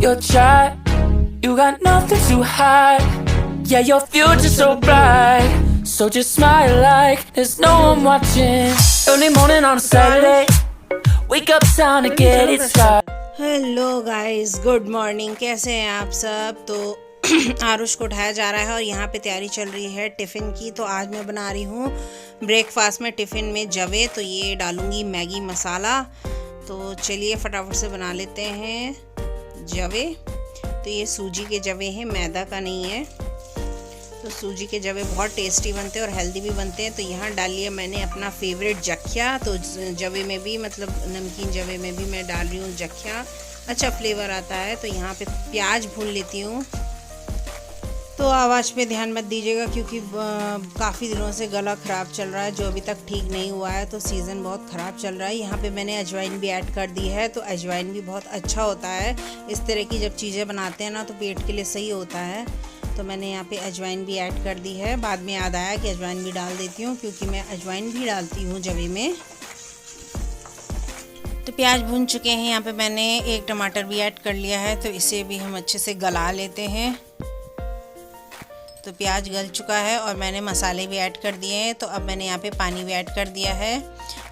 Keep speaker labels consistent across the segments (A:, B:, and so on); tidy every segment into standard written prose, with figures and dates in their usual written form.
A: You're shy, you got nothing to hide. Yeah, your future's so bright. So just smile like there's no one watching. Early morning on a Saturday, wake up, time to get it started.
B: Hello guys, good morning. कैसे हैं आप सब? तो आरुष को उठाया जा रहा है और यहाँ पे तैयारी चल रही है टिफ़िन की। तो आज मैं बना रही हूँ ब्रेकफास्ट में टिफ़िन में जवे। तो ये डालूँगी मैगी मसाला। तो चलिए फटाफट से बना लेते हैं जवे। तो ये सूजी के जवे हैं, मैदा का नहीं है। तो सूजी के जवे बहुत टेस्टी बनते हैं और हेल्दी भी बनते हैं। तो यहाँ डाल लिया मैंने अपना फेवरेट जख्या। तो जवे में भी मतलब नमकीन जवे में भी मैं डाल रही हूँ जख्या, अच्छा फ्लेवर आता है। तो यहाँ पे प्याज भून लेती हूँ। तो आवाज़ पे ध्यान मत दीजिएगा क्योंकि काफ़ी दिनों से गला ख़राब चल रहा है, जो अभी तक ठीक नहीं हुआ है। तो सीज़न बहुत ख़राब चल रहा है। यहाँ पे मैंने अजवाइन भी ऐड कर दी है। तो अजवाइन भी बहुत अच्छा होता है। इस तरह की जब चीज़ें बनाते हैं ना तो पेट के लिए सही होता है। तो मैंने यहाँ पे अजवाइन भी ऐड कर दी है। बाद में याद आया कि अजवाइन भी डाल देती हूँ क्योंकि मैं अजवाइन भी डालती हूँ जवे में। तो प्याज भून चुके हैं। यहाँ पे मैंने एक टमाटर भी ऐड कर लिया है। तो इसे भी हम अच्छे से गला लेते हैं। तो प्याज गल चुका है और मैंने मसाले भी ऐड कर दिए हैं। तो अब मैंने यहाँ पे पानी भी ऐड कर दिया है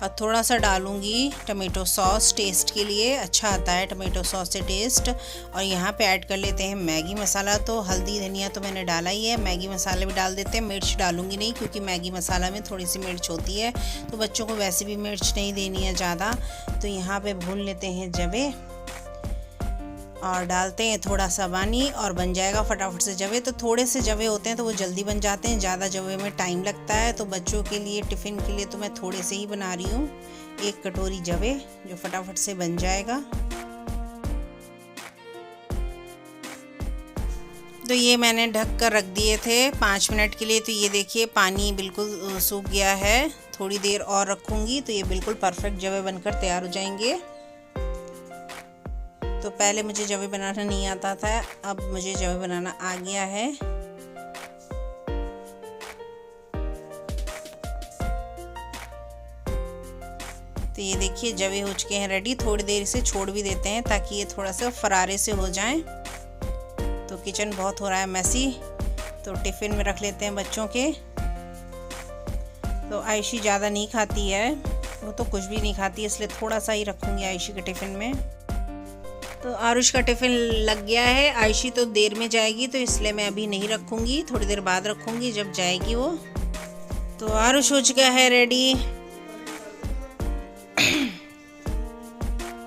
B: और थोड़ा सा डालूँगी टमेटो सॉस, टेस्ट के लिए अच्छा आता है टमेटो सॉस से टेस्ट। और यहाँ पे ऐड कर लेते हैं मैगी मसाला। तो हल्दी धनिया तो मैंने डाला ही है, मैगी मसाले भी डाल देते हैं। मिर्च डालूँगी नहीं क्योंकि मैगी मसाला में थोड़ी सी मिर्च होती है। तो बच्चों को वैसे भी मिर्च नहीं देनी है ज़्यादा। तो यहाँ पर भून लेते हैं जवे और डालते हैं थोड़ा सा पानी और बन जाएगा फटाफट से जवे। तो थोड़े से जवे होते हैं तो वो जल्दी बन जाते हैं, ज़्यादा जवे में टाइम लगता है। तो बच्चों के लिए टिफ़िन के लिए तो मैं थोड़े से ही बना रही हूँ, एक कटोरी जवे जो फटाफट से बन जाएगा। तो ये मैंने ढक कर रख दिए थे 5 मिनट के लिए। तो ये देखिए पानी बिल्कुल सूख गया है। थोड़ी देर और रखूँगी तो ये बिल्कुल परफेक्ट जवे बनकर तैयार हो जाएंगे। तो पहले मुझे जवे बनाना नहीं आता था, अब मुझे जवे बनाना आ गया है। तो ये देखिए जवे हो चुके हैं रेडी। थोड़ी देर इसे छोड़ भी देते हैं ताकि ये थोड़ा सा फरारे से हो जाएं। तो किचन बहुत हो रहा है मैसी। तो टिफ़िन में रख लेते हैं बच्चों के। तो आयशी ज़्यादा नहीं खाती है, वो तो कुछ भी नहीं खाती, इसलिए थोड़ा सा ही रखूँगी आयशी के टिफ़िन में। तो आरुष का टिफ़िन लग गया है। आयशी तो देर में जाएगी तो इसलिए मैं अभी नहीं रखूँगी, थोड़ी देर बाद रखूँगी जब जाएगी वो। तो आरुष हो चुका है रेडी।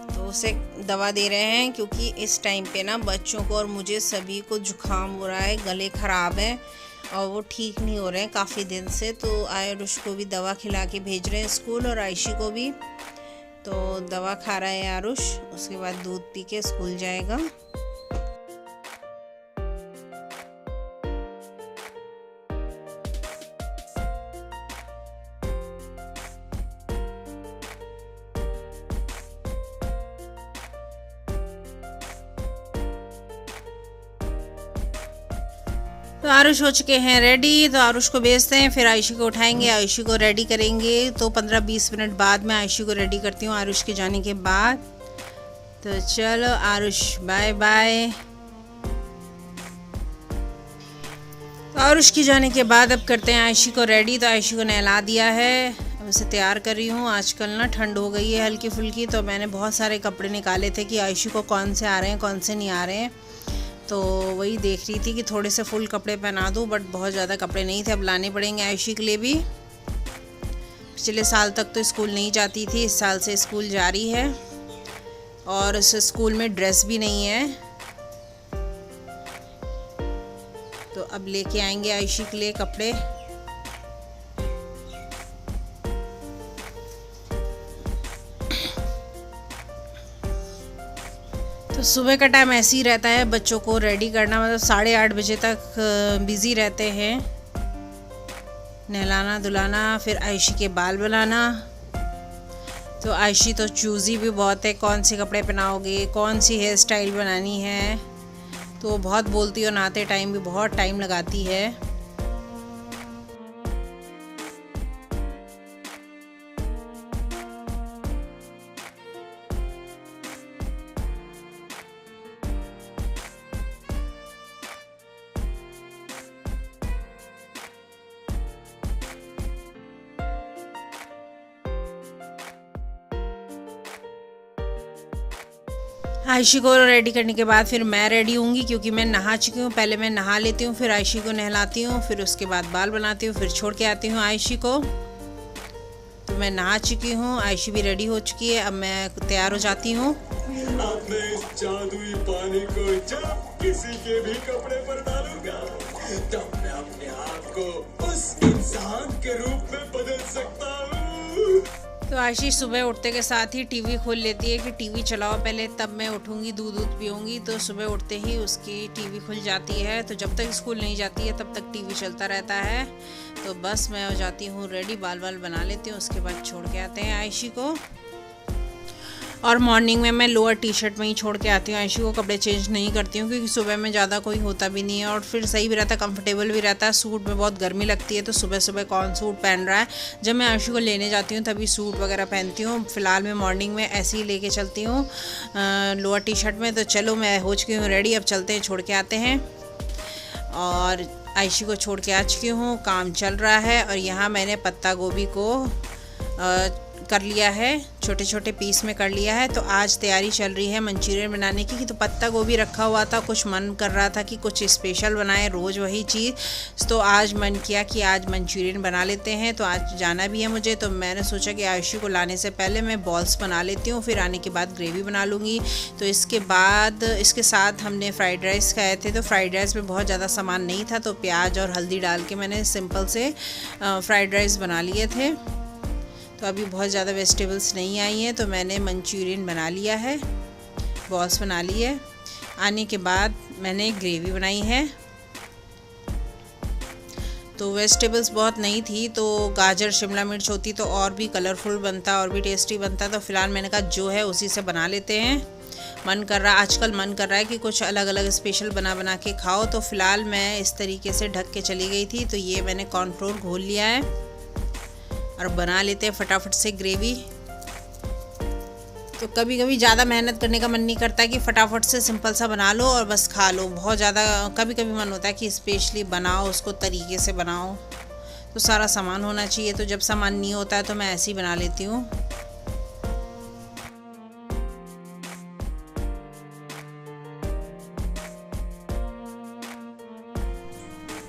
B: तो उसे दवा दे रहे हैं क्योंकि इस टाइम पे ना बच्चों को और मुझे सभी को जुकाम हो रहा है, गले ख़राब है और वो ठीक नहीं हो रहे हैं काफ़ी दिन से। तो आरुष को भी दवा खिला के भेज रहे हैं स्कूल और आयशी को भी। तो दवा खा रहा है आरुष, उसके बाद दूध पी के स्कूल जाएगा। तो आरुष हो चुके हैं रेडी। तो आरुष को भेजते हैं, फिर आयशी को उठाएंगे, आयशी को रेडी करेंगे। तो 15-20 मिनट बाद मैं आयशी को रेडी करती हूँ आरुष के जाने के बाद। तो चलो आरुष बाय बाय। तो आरुष के जाने के बाद अब करते हैं आयशी को रेडी। तो आयशी को नहला दिया है, अब उसे तैयार कर रही हूँ। आजकल ना ठंड हो गई है हल्की फुल्की। तो मैंने बहुत सारे कपड़े निकाले थे कि आयशी को कौन से आ रहे हैं कौन से नहीं आ रहे हैं। तो वही देख रही थी कि थोड़े से फुल कपड़े पहना दूँ, बट बहुत ज़्यादा कपड़े नहीं थे, अब लाने पड़ेंगे आयशी के लिए भी। पिछले साल तक तो स्कूल नहीं जाती थी, इस साल से स्कूल जा रही है और उस स्कूल में ड्रेस भी नहीं है। तो अब लेके आएंगे आयशी के लिए कपड़े। तो सुबह का टाइम ऐसे ही रहता है, बच्चों को रेडी करना मतलब 8:30 बजे तक बिज़ी रहते हैं। नहलाना धुलाना, फिर आयशी के बाल बनाना। तो आयशी तो चूज़ी भी बहुत है, कौन से कपड़े पहनाओगे, कौन सी हेयर स्टाइल बनानी है। तो बहुत बोलती है और नहाते टाइम भी बहुत टाइम लगाती है। आयशी को रेडी करने के बाद फिर मैं रेडी होंगी, क्योंकि मैं नहा चुकी हूँ। पहले मैं नहा लेती हूँ, फिर आयशी को नहलाती हूँ, फिर उसके बाद बाल बनाती हूँ, फिर छोड़ के आती हूँ आयशी को। तो मैं नहा चुकी हूँ, आयशी भी रेडी हो चुकी है, अब मैं तैयार हो जाती हूँ।
C: अपने इस जादुई पानी को जब किसी के भी कपड़े पर डालूंगा तब मैं अपने आप को उस इंसान के रूप में बदल सकता हूँ।
B: तो आयशी सुबह उठते के साथ ही टीवी खोल लेती है कि टीवी चलाओ पहले, तब मैं उठूंगी, दूध पीऊँगी। तो सुबह उठते ही उसकी टीवी खुल जाती है। तो जब तक स्कूल नहीं जाती है तब तक टीवी चलता रहता है। तो बस मैं हो जाती हूँ रेडी, बाल बना लेती हूँ, उसके बाद छोड़ के आते हैं आयशी को। और मॉर्निंग में मैं लोअर टी शर्ट में ही छोड़ के आती हूँ आयशी को, कपड़े चेंज नहीं करती हूँ, क्योंकि सुबह में ज़्यादा कोई होता भी नहीं है और फिर सही भी रहता है, कंफर्टेबल भी रहता है। सूट में बहुत गर्मी लगती है, तो सुबह सुबह कौन सूट पहन रहा है। जब मैं आयशी को लेने जाती हूँ तभी सूट वगैरह पहनती हूँ। फिलहाल मैं मॉर्निंग में ऐसे ही लेके चलती हूँ लोअर टी शर्ट में। तो चलो मैं हो चुकी हूँ रेडी, अब चलते हैं, छोड़ के आते हैं। और आयशी को छोड़ के आ चुकी हूँ, काम चल रहा है। और यहाँ मैंने पत्ता गोभी को कर लिया है, छोटे छोटे पीस में कर लिया है। तो आज तैयारी चल रही है मंचूरियन बनाने की। तो पत्ता गोभी रखा हुआ था, कुछ मन कर रहा था कि कुछ स्पेशल बनाए, रोज़ वही चीज़। तो आज मन किया कि आज मंचूरियन बना लेते हैं। तो आज जाना भी है मुझे, तो मैंने सोचा कि आयशी को लाने से पहले मैं बॉल्स बना लेती हूँ, फिर आने के बाद ग्रेवी बना लूँगी। तो इसके साथ हमने फ्राइड राइस खाए थे। तो फ्राइड राइस में बहुत ज़्यादा सामान नहीं था, तो प्याज और हल्दी डाल के मैंने सिंपल से फ्राइड राइस बना लिए थे। तो अभी बहुत ज़्यादा वेजिटेबल्स नहीं आई हैं, तो मैंने मंचूरियन बना लिया है, बॉल्स बना ली है। आने के बाद मैंने ग्रेवी बनाई है। तो वेजिटेबल्स बहुत नहीं थी, तो गाजर शिमला मिर्च होती तो और भी कलरफुल बनता और भी टेस्टी बनता। तो फिलहाल मैंने कहा जो है उसी से बना लेते हैं। आजकल मन कर रहा है कि कुछ अलग अलग स्पेशल बना के खाओ। तो फिलहाल मैं इस तरीके से ढक के चली गई थी। तो ये मैंने कॉर्नफ्लोर घोल लिया है और बना लेते हैं फटाफट से ग्रेवी। तो कभी कभी ज़्यादा मेहनत करने का मन नहीं करता कि फटाफट से सिंपल सा बना लो और बस खा लो। बहुत ज़्यादा कभी कभी मन होता है कि स्पेशली बनाओ, उसको तरीके से बनाओ, तो सारा सामान होना चाहिए। तो जब सामान नहीं होता है तो मैं ऐसे ही बना लेती हूँ।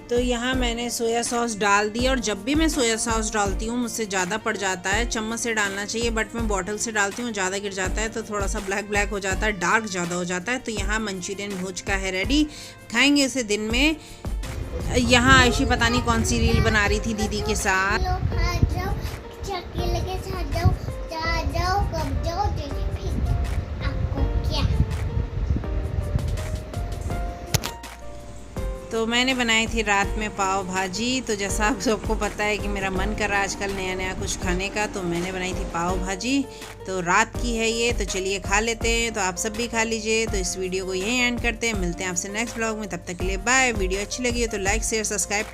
B: तो यहाँ मैंने सोया सॉस डाल दी, और जब भी मैं सोया सॉस डालती हूँ मुझसे ज़्यादा पड़ जाता है। चम्मच से डालना चाहिए, बट मैं बॉटल से डालती हूँ, ज़्यादा गिर जाता है तो थोड़ा सा ब्लैक हो जाता है, डार्क ज़्यादा हो जाता है। तो यहाँ मंचूरियन हो चुका है रेडी, खाएंगे इसे दिन में। यहाँ आयशी पता नहीं कौन सी रील बना रही थी दीदी के साथ। तो मैंने बनाई थी रात में पाव भाजी। तो जैसा आप सबको पता है कि मेरा मन कर रहा है आजकल नया कुछ खाने का, तो मैंने बनाई थी पाव भाजी। तो रात की है ये, तो चलिए खा लेते हैं। तो आप सब भी खा लीजिए। तो इस वीडियो को यहीं एंड करते हैं, मिलते हैं आपसे नेक्स्ट ब्लॉग में। तब तक के लिए बाय। वीडियो अच्छी लगी हो तो लाइक शेयर सब्सक्राइब प्लीज़।